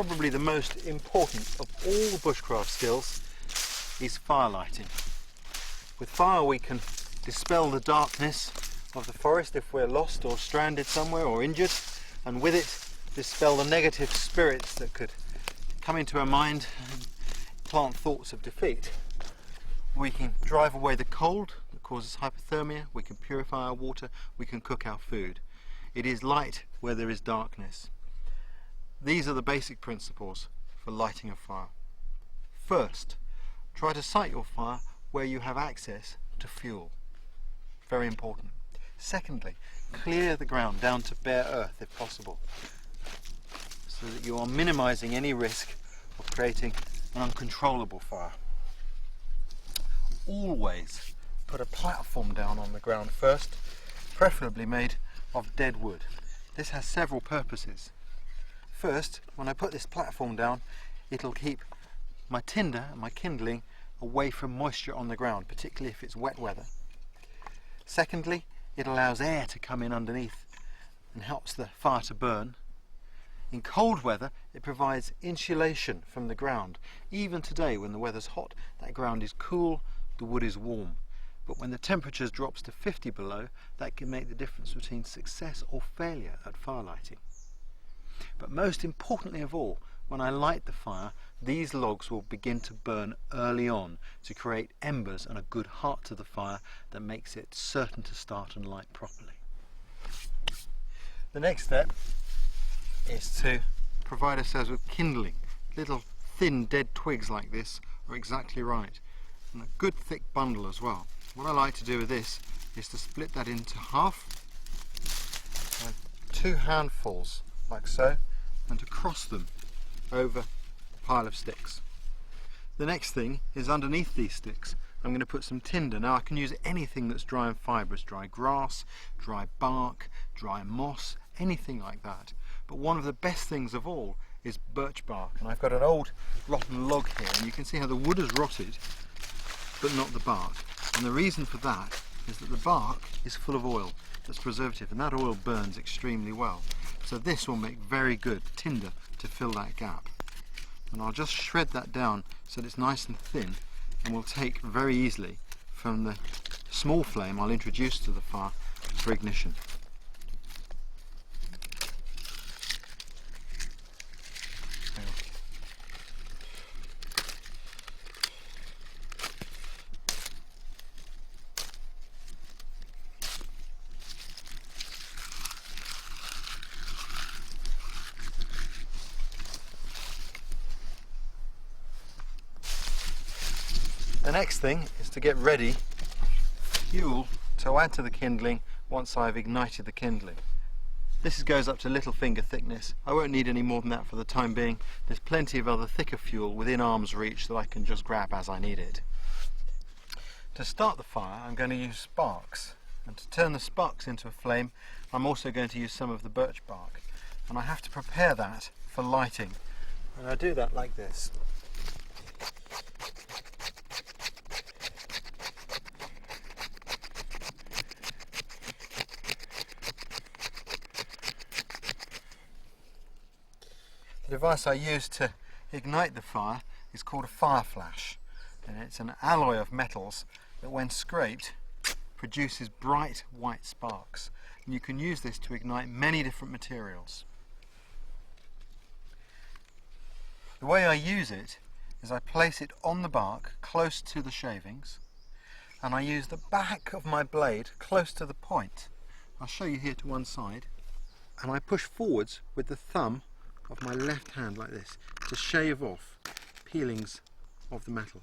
probably the most important of all bushcraft skills is fire lighting. With fire we can dispel the darkness of the forest if we're lost or stranded somewhere or injured, and with it dispel the negative spirits that could come into our mind and plant thoughts of defeat. We can drive away the cold that causes hypothermia, we can purify our water, we can cook our food. It is light where there is darkness. These are the basic principles for lighting a fire. First, try to site your fire where you have access to fuel. Very important. Secondly, clear the ground down to bare earth if possible, so that you are minimizing any risk of creating an uncontrollable fire. Always put a platform down on the ground first, preferably made of dead wood. This has several purposes. First, when I put this platform down, it'll keep my tinder and my kindling away from moisture on the ground, particularly if it's wet weather. Secondly, it allows air to come in underneath and helps the fire to burn. In cold weather, it provides insulation from the ground. Even today, when the weather's hot, that ground is cool, the wood is warm. But when the temperature drops to 50 below, that can make the difference between success or failure at fire lighting. But most importantly of all, when I light the fire, these logs will begin to burn early on to create embers and a good heart to the fire that makes it certain to start and light properly. The next step is to provide ourselves with kindling. Little thin dead twigs like this are exactly right, and a good thick bundle as well. What I like to do with this is to split that into half, and 2 handfuls like so, and to cross them over a pile of sticks. The next thing is underneath these sticks I'm going to put some tinder. Now I can use anything that's dry and fibrous, dry grass, dry bark, dry moss, anything like that. But one of the best things of all is birch bark, and I've got an old rotten log here, and you can see how the wood has rotted but not the bark, and the reason for that is that the bark is full of oil that's preservative, and that oil burns extremely well. So this will make very good tinder to fill that gap, and I'll just shred that down so that it's nice and thin and will take very easily from the small flame I'll introduce to the fire for ignition. The next thing is to get ready fuel to add to the kindling once I've ignited the kindling. This goes up to little finger thickness. I won't need any more than that for the time being. There's plenty of other thicker fuel within arm's reach that I can just grab as I need it. To start the fire I'm going to use sparks, and to turn the sparks into a flame I'm also going to use some of the birch bark, and I have to prepare that for lighting, and I do that like this. The device I use to ignite the fire is called a fire flash, and it's an alloy of metals that when scraped produces bright white sparks, and you can use this to ignite many different materials. The way I use it is I place it on the bark close to the shavings, and I use the back of my blade close to the point. I'll show you here to one side, and I push forwards with the thumb of my left hand like this to shave off peelings of the metal.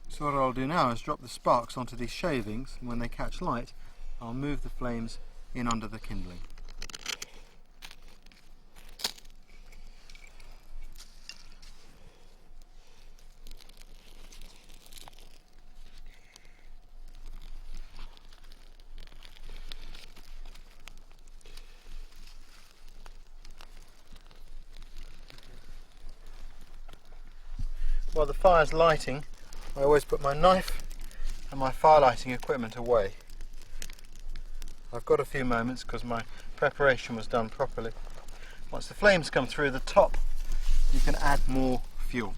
So what I'll do now is drop the sparks onto these shavings, and when they catch light I'll move the flames in under the kindling. While the fire's lighting, I always put my knife and my fire lighting equipment away. I've got a few moments because my preparation was done properly. Once the flames come through the top, you can add more fuel.